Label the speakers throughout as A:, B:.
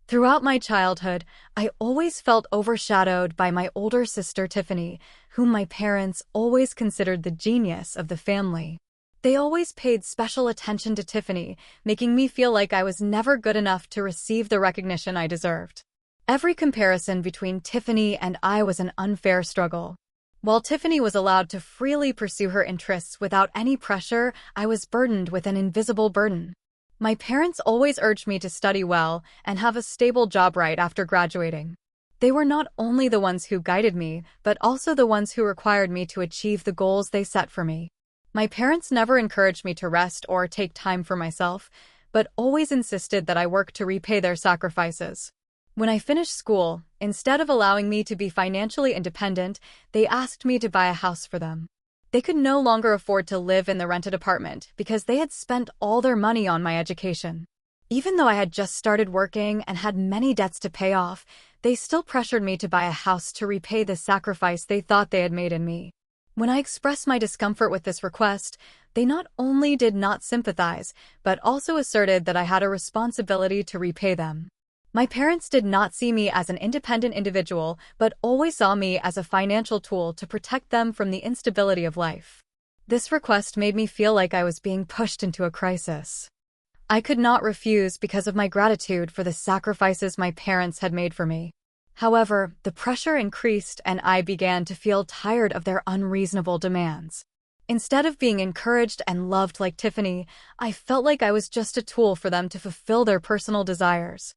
A: Throughout my childhood, I always felt overshadowed by my older sister Tiffany, whom my parents always considered the genius of the family. They always paid special attention to Tiffany, making me feel like I was never good enough to receive the recognition I deserved. Every comparison between Tiffany and I was an unfair struggle. While Tiffany was allowed to freely pursue her interests without any pressure, I was burdened with an invisible burden. My parents always urged me to study well and have a stable job right after graduating. They were not only the ones who guided me, but also the ones who required me to achieve the goals they set for me. My parents never encouraged me to rest or take time for myself, but always insisted that I work to repay their sacrifices. When I finished school, instead of allowing me to be financially independent, they asked me to buy a house for them. They could no longer afford to live in the rented apartment because they had spent all their money on my education. Even though I had just started working and had many debts to pay off, they still pressured me to buy a house to repay the sacrifice they thought they had made in me. When I expressed my discomfort with this request, they not only did not sympathize, but also asserted that I had a responsibility to repay them. My parents did not see me as an independent individual, but always saw me as a financial tool to protect them from the instability of life. This request made me feel like I was being pushed into a crisis. I could not refuse because of my gratitude for the sacrifices my parents had made for me. However, the pressure increased and I began to feel tired of their unreasonable demands. Instead of being encouraged and loved like Tiffany, I felt like I was just a tool for them to fulfill their personal desires.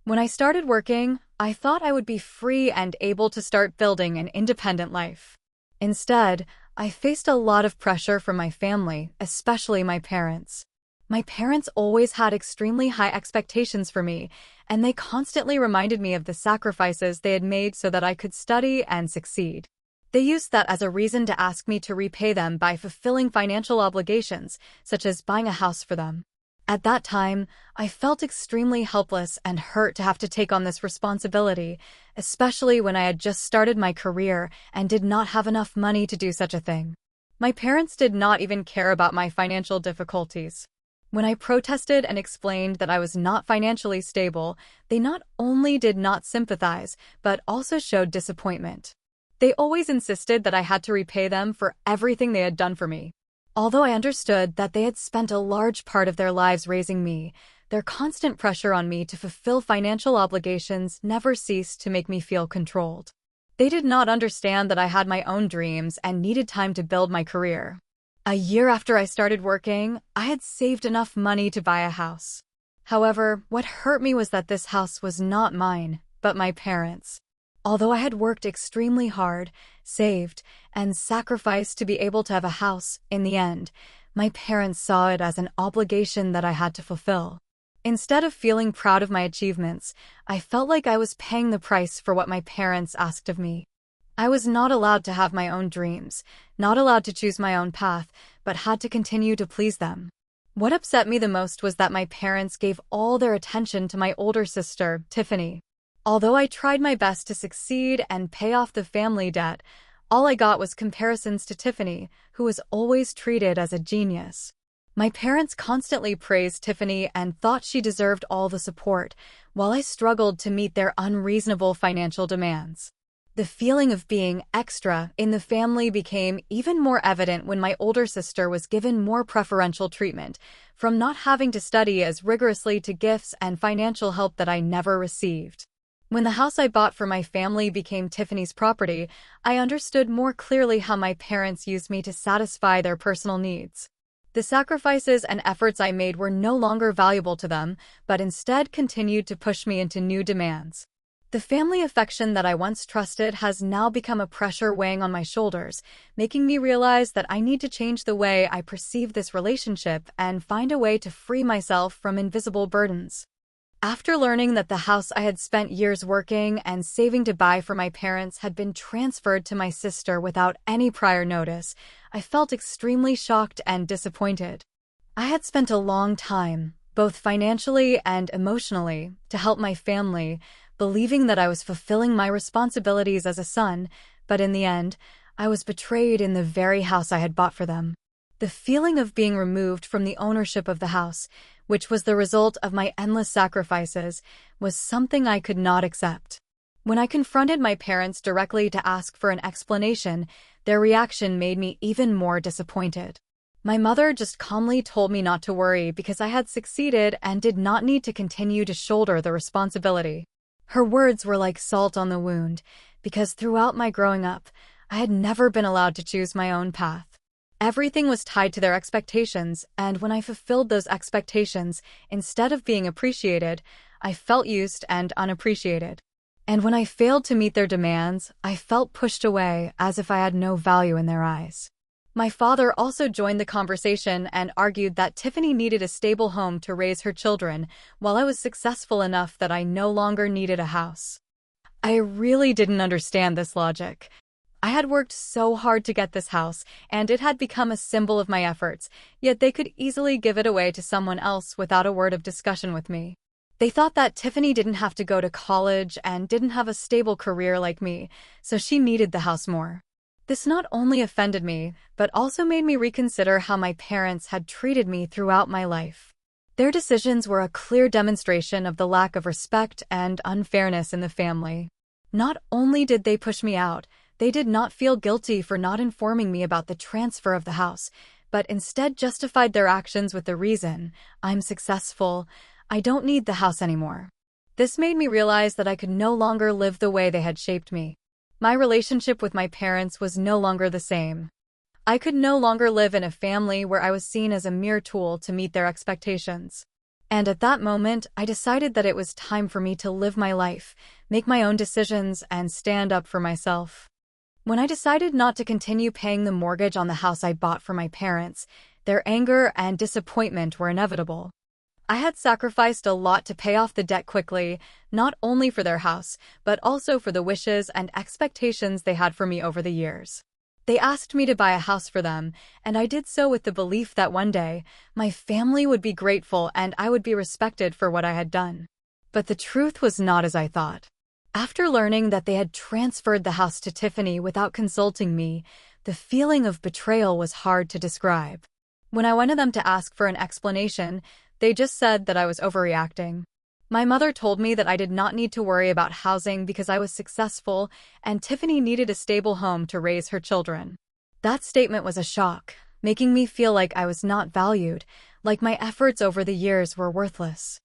A: When I started working, I thought I would be free and able to start building an independent life. Instead, I faced a lot of pressure from my family, especially my parents. My parents always had extremely high expectations for me, and they constantly reminded me of the sacrifices they had made so that I could study and succeed. They used that as a reason to ask me to repay them by fulfilling financial obligations, such as buying a house for them. At that time, I felt extremely helpless and hurt to have to take on this responsibility, especially when I had just started my career and did not have enough money to do such a thing. My parents did not even care about my financial difficulties. When I protested and explained that I was not financially stable, they not only did not sympathize, but also showed disappointment. They always insisted that I had to repay them for everything they had done for me. Although I understood that they had spent a large part of their lives raising me, their constant pressure on me to fulfill financial obligations never ceased to make me feel controlled. They did not understand that I had my own dreams and needed time to build my career. A year after I started working, I had saved enough money to buy a house. However, what hurt me was that this house was not mine, but my parents'. Although I had worked extremely hard, saved, and sacrificed to be able to have a house, in the end, my parents saw it as an obligation that I had to fulfill. Instead of feeling proud of my achievements, I felt like I was paying the price for what my parents asked of me. I was not allowed to have my own dreams, not allowed to choose my own path, but had to continue to please them. What upset me the most was that my parents gave all their attention to my older sister, Tiffany. Although I tried my best to succeed and pay off the family debt, all I got was comparisons to Tiffany, who was always treated as a genius. My parents constantly praised Tiffany and thought she deserved all the support, while I struggled to meet their unreasonable financial demands. The feeling of being extra in the family became even more evident when my older sister was given more preferential treatment, from not having to study as rigorously to gifts and financial help that I never received. When the house I bought for my family became Tiffany's property, I understood more clearly how my parents used me to satisfy their personal needs. The sacrifices and efforts I made were no longer valuable to them, but instead continued to push me into new demands. The family affection that I once trusted has now become a pressure weighing on my shoulders, making me realize that I need to change the way I perceive this relationship and find a way to free myself from invisible burdens. After learning that the house I had spent years working and saving to buy for my parents had been transferred to my sister without any prior notice, I felt extremely shocked and disappointed. I had spent a long time, both financially and emotionally, to help my family, believing that I was fulfilling my responsibilities as a son, but in the end, I was betrayed in the very house I had bought for them. The feeling of being removed from the ownership of the house, which was the result of my endless sacrifices, was something I could not accept. When I confronted my parents directly to ask for an explanation, their reaction made me even more disappointed. My mother just calmly told me not to worry because I had succeeded and did not need to continue to shoulder the responsibility. Her words were like salt on the wound, because throughout my growing up, I had never been allowed to choose my own path. Everything was tied to their expectations, and when I fulfilled those expectations, instead of being appreciated, I felt used and unappreciated. And when I failed to meet their demands, I felt pushed away as if I had no value in their eyes. My father also joined the conversation and argued that Tiffany needed a stable home to raise her children, while I was successful enough that I no longer needed a house. I really didn't understand this logic. I had worked so hard to get this house, and it had become a symbol of my efforts, yet they could easily give it away to someone else without a word of discussion with me. They thought that Tiffany didn't have to go to college and didn't have a stable career like me, so she needed the house more. This not only offended me, but also made me reconsider how my parents had treated me throughout my life. Their decisions were a clear demonstration of the lack of respect and unfairness in the family. Not only did they push me out, they did not feel guilty for not informing me about the transfer of the house, but instead justified their actions with the reason, "I'm successful, I don't need the house anymore." This made me realize that I could no longer live the way they had shaped me. My relationship with my parents was no longer the same. I could no longer live in a family where I was seen as a mere tool to meet their expectations. And at that moment, I decided that it was time for me to live my life, make my own decisions, and stand up for myself. When I decided not to continue paying the mortgage on the house I bought for my parents, their anger and disappointment were inevitable. I had sacrificed a lot to pay off the debt quickly, not only for their house, but also for the wishes and expectations they had for me over the years. They asked me to buy a house for them, and I did so with the belief that one day, my family would be grateful and I would be respected for what I had done. But the truth was not as I thought. After learning that they had transferred the house to Tiffany without consulting me, the feeling of betrayal was hard to describe. When I went to them to ask for an explanation, they just said that I was overreacting. My mother told me that I did not need to worry about housing because I was successful and Tiffany needed a stable home to raise her children. That statement was a shock, making me feel like I was not valued, like my efforts over the years were worthless.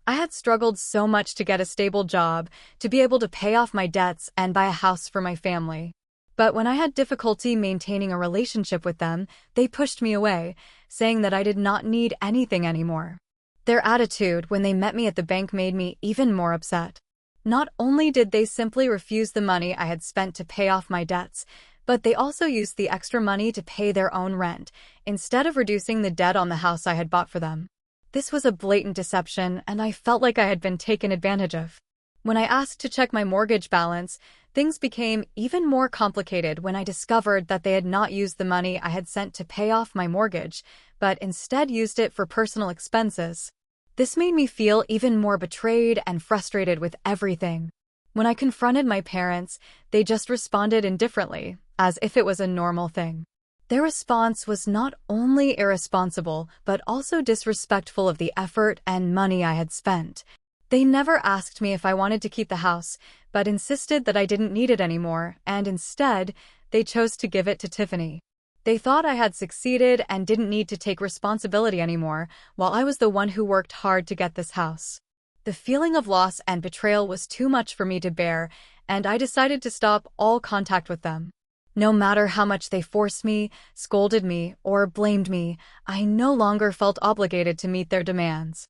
A: I had struggled so much to get a stable job, to be able to pay off my debts and buy a house for my family. But when I had difficulty maintaining a relationship with them, they pushed me away, saying that I did not need anything anymore. Their attitude when they met me at the bank made me even more upset. Not only did they simply refuse the money I had spent to pay off my debts, but they also used the extra money to pay their own rent, instead of reducing the debt on the house I had bought for them. This was a blatant deception, and I felt like I had been taken advantage of. When I asked to check my mortgage balance, things became even more complicated when I discovered that they had not used the money I had sent to pay off my mortgage, but instead used it for personal expenses. This made me feel even more betrayed and frustrated with everything. When I confronted my parents, they just responded indifferently, as if it was a normal thing. Their response was not only irresponsible, but also disrespectful of the effort and money I had spent. They never asked me if I wanted to keep the house, but insisted that I didn't need it anymore, and instead, they chose to give it to Tiffany. They thought I had succeeded and didn't need to take responsibility anymore, while I was the one who worked hard to get this house. The feeling of loss and betrayal was too much for me to bear, and I decided to stop all contact with them. No matter how much they forced me, scolded me, or blamed me, I no longer felt obligated to meet their demands.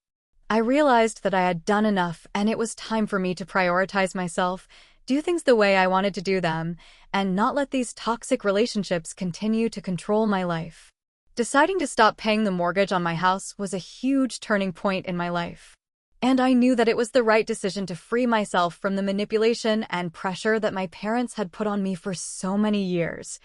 A: I realized that I had done enough and it was time for me to prioritize myself, do things the way I wanted to do them, and not let these toxic relationships continue to control my life. Deciding to stop paying the mortgage on my house was a huge turning point in my life. And I knew that it was the right decision to free myself from the manipulation and pressure that my parents had put on me for so many years.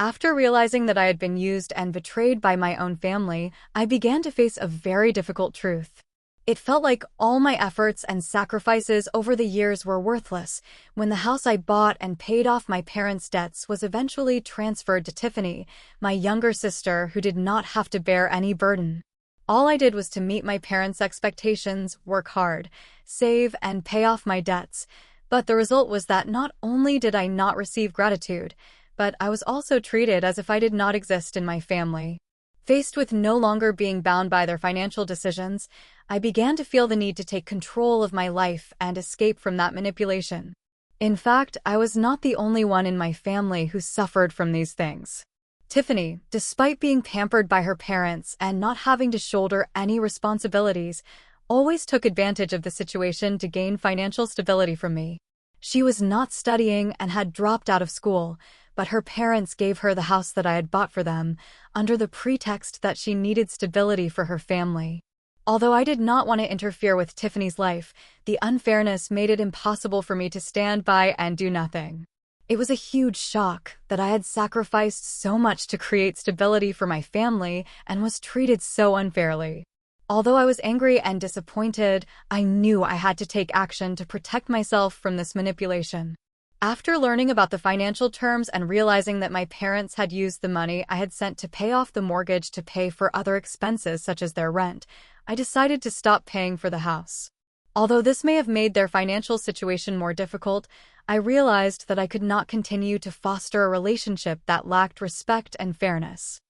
A: After realizing that I had been used and betrayed by my own family, I began to face a very difficult truth. It felt like all my efforts and sacrifices over the years were worthless when the house I bought and paid off my parents' debts was eventually transferred to Tiffany, my younger sister who did not have to bear any burden. All I did was to meet my parents' expectations, work hard, save, and pay off my debts. But the result was that not only did I not receive gratitude, but I was also treated as if I did not exist in my family. Faced with no longer being bound by their financial decisions, I began to feel the need to take control of my life and escape from that manipulation. In fact, I was not the only one in my family who suffered from these things. Tiffany, despite being pampered by her parents and not having to shoulder any responsibilities, always took advantage of the situation to gain financial stability from me. She was not studying and had dropped out of school, but her parents gave her the house that I had bought for them, under the pretext that she needed stability for her family. Although I did not want to interfere with Tiffany's life, the unfairness made it impossible for me to stand by and do nothing. It was a huge shock that I had sacrificed so much to create stability for my family and was treated so unfairly. Although I was angry and disappointed, I knew I had to take action to protect myself from this manipulation. After learning about the financial terms and realizing that my parents had used the money I had sent to pay off the mortgage to pay for other expenses such as their rent, I decided to stop paying for the house. Although this may have made their financial situation more difficult, I realized that I could not continue to foster a relationship that lacked respect and fairness.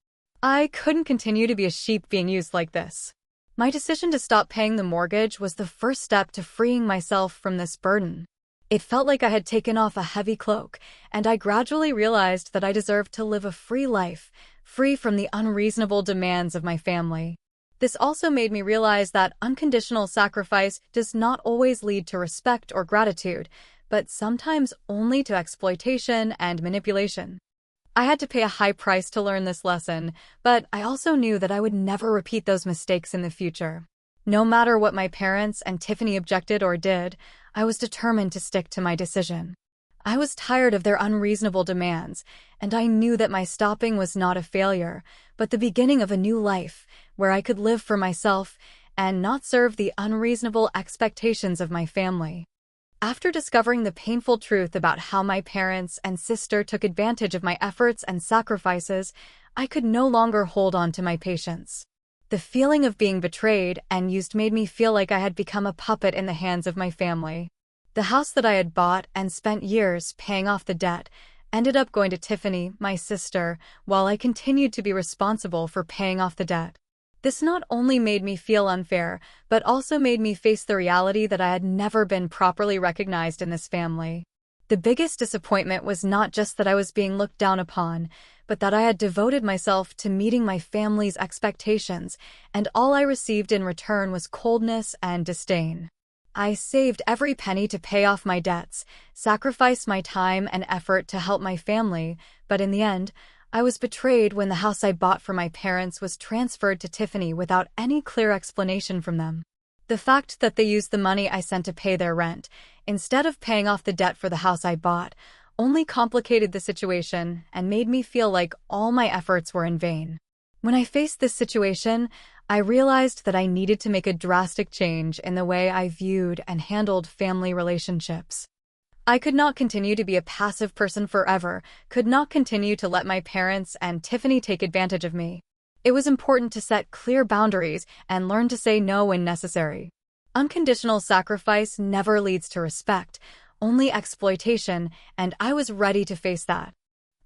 A: I couldn't continue to be a sheep being used like this. My decision to stop paying the mortgage was the first step to freeing myself from this burden. It felt like I had taken off a heavy cloak, and I gradually realized that I deserved to live a free life, free from the unreasonable demands of my family. This also made me realize that unconditional sacrifice does not always lead to respect or gratitude, but sometimes only to exploitation and manipulation. I had to pay a high price to learn this lesson, but I also knew that I would never repeat those mistakes in the future. No matter what my parents and Tiffany objected or did, I was determined to stick to my decision. I was tired of their unreasonable demands, and I knew that my stopping was not a failure, but the beginning of a new life, where I could live for myself and not serve the unreasonable expectations of my family. After discovering the painful truth about how my parents and sister took advantage of my efforts and sacrifices, I could no longer hold on to my patience. The feeling of being betrayed and used made me feel like I had become a puppet in the hands of my family. The house that I had bought and spent years paying off the debt ended up going to Tiffany, my sister, while I continued to be responsible for paying off the debt. This not only made me feel unfair, but also made me face the reality that I had never been properly recognized in this family. The biggest disappointment was not just that I was being looked down upon, but that I had devoted myself to meeting my family's expectations, and all I received in return was coldness and disdain. I saved every penny to pay off my debts, sacrificed my time and effort to help my family, but in the end, I was betrayed when the house I bought for my parents was transferred to Tiffany without any clear explanation from them. The fact that they used the money I sent to pay their rent, instead of paying off the debt for the house I bought, only complicated the situation and made me feel like all my efforts were in vain. When I faced this situation, I realized that I needed to make a drastic change in the way I viewed and handled family relationships. I could not continue to be a passive person forever, could not continue to let my parents and Tiffany take advantage of me. It was important to set clear boundaries and learn to say no when necessary. Unconditional sacrifice never leads to respect, only exploitation, and I was ready to face that.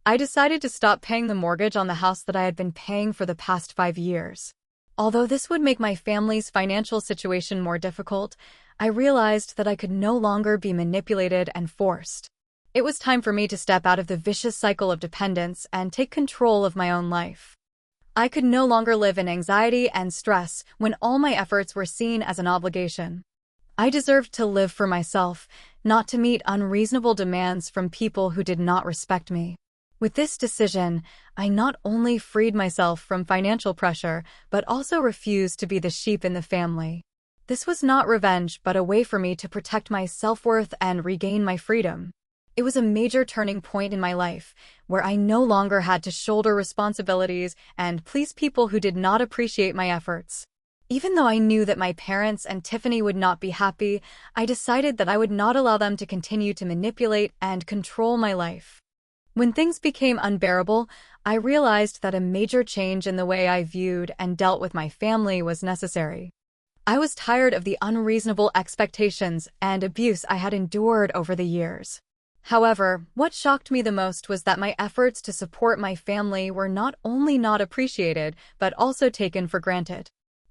A: I decided to stop paying the mortgage on the house that I had been paying for the past 5 years. Although this would make my family's financial situation more difficult, I realized that I could no longer be manipulated and forced. It was time for me to step out of the vicious cycle of dependence and take control of my own life. I could no longer live in anxiety and stress when all my efforts were seen as an obligation. I deserved to live for myself, not to meet unreasonable demands from people who did not respect me. With this decision, I not only freed myself from financial pressure, but also refused to be the sheep in the family. This was not revenge, but a way for me to protect my self-worth and regain my freedom. It was a major turning point in my life, where I no longer had to shoulder responsibilities and please people who did not appreciate my efforts. Even though I knew that my parents and Tiffany would not be happy, I decided that I would not allow them to continue to manipulate and control my life. When things became unbearable, I realized that a major change in the way I viewed and dealt with my family was necessary. I was tired of the unreasonable expectations and abuse I had endured over the years. However, what shocked me the most was that my efforts to support my family were not only not appreciated, but also taken for granted.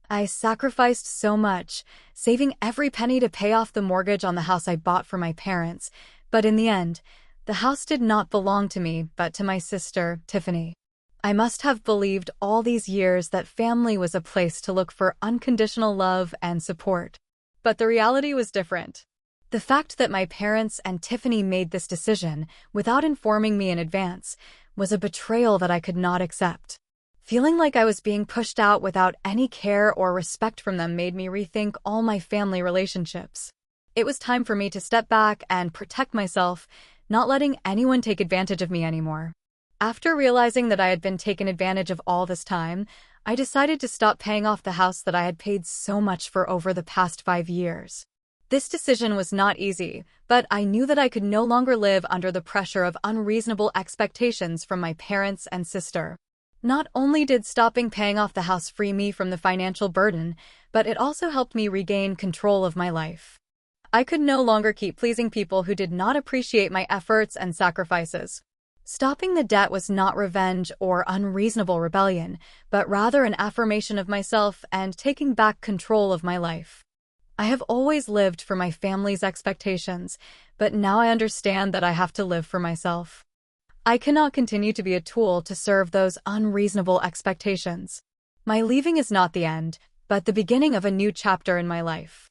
A: I sacrificed so much, saving every penny to pay off the mortgage on the house I bought for my parents, but in the end, the house did not belong to me, but to my sister, Tiffany. I must have believed all these years that family was a place to look for unconditional love and support. But the reality was different. The fact that my parents and Tiffany made this decision, without informing me in advance, was a betrayal that I could not accept. Feeling like I was being pushed out without any care or respect from them made me rethink all my family relationships. It was time for me to step back and protect myself, not letting anyone take advantage of me anymore. After realizing that I had been taken advantage of all this time, I decided to stop paying off the house that I had paid so much for over the past 5 years. This decision was not easy, but I knew that I could no longer live under the pressure of unreasonable expectations from my parents and sister. Not only did stopping paying off the house free me from the financial burden, but it also helped me regain control of my life. I could no longer keep pleasing people who did not appreciate my efforts and sacrifices. Stopping the debt was not revenge or unreasonable rebellion, but rather an affirmation of myself and taking back control of my life. I have always lived for my family's expectations, but now I understand that I have to live for myself. I cannot continue to be a tool to serve those unreasonable expectations. My leaving is not the end, but the beginning of a new chapter in my life.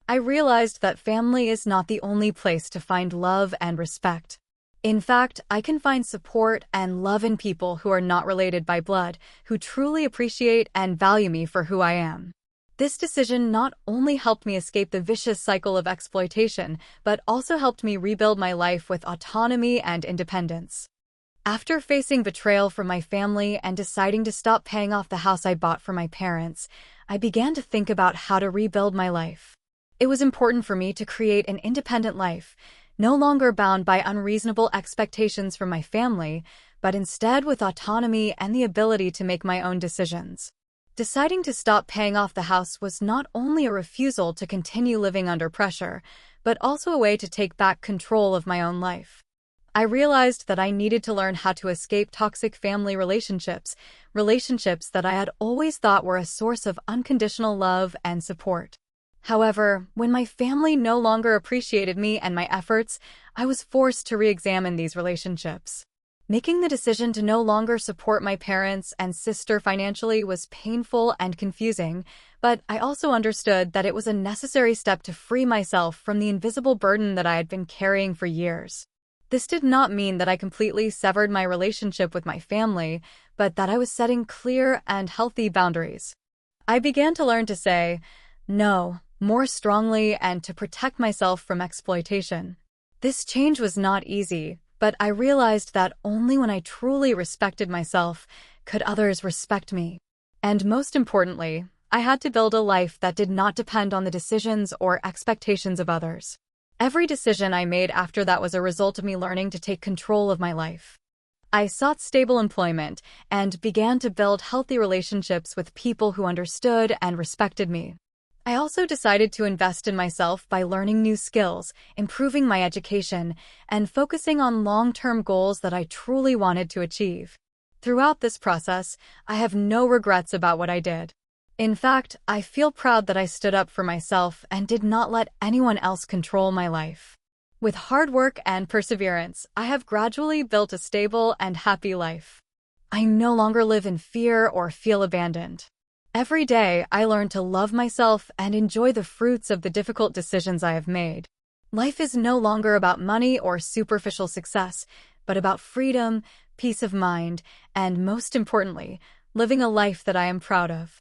A: I realized that family is not the only place to find love and respect. In fact, I can find support and love in people who are not related by blood, who truly appreciate and value me for who I am. This decision not only helped me escape the vicious cycle of exploitation, but also helped me rebuild my life with autonomy and independence. After facing betrayal from my family and deciding to stop paying off the house I bought for my parents, I began to think about how to rebuild my life. It was important for me to create an independent life, no longer bound by unreasonable expectations from my family, but instead with autonomy and the ability to make my own decisions. Deciding to stop paying off the house was not only a refusal to continue living under pressure, but also a way to take back control of my own life. I realized that I needed to learn how to escape toxic family relationships that I had always thought were a source of unconditional love and support. However, when my family no longer appreciated me and my efforts, I was forced to re-examine these relationships. Making the decision to no longer support my parents and sister financially was painful and confusing, but I also understood that it was a necessary step to free myself from the invisible burden that I had been carrying for years. This did not mean that I completely severed my relationship with my family, but that I was setting clear and healthy boundaries. I began to learn to say no more strongly and to protect myself from exploitation. This change was not easy, but I realized that only when I truly respected myself could others respect me. And most importantly, I had to build a life that did not depend on the decisions or expectations of others. Every decision I made after that was a result of me learning to take control of my life. I sought stable employment and began to build healthy relationships with people who understood and respected me. I also decided to invest in myself by learning new skills, improving my education, and focusing on long-term goals that I truly wanted to achieve. Throughout this process, I have no regrets about what I did. In fact, I feel proud that I stood up for myself and did not let anyone else control my life. With hard work and perseverance, I have gradually built a stable and happy life. I no longer live in fear or feel abandoned. Every day, I learn to love myself and enjoy the fruits of the difficult decisions I have made. Life is no longer about money or superficial success, but about freedom, peace of mind, and most importantly, living a life that I am proud of.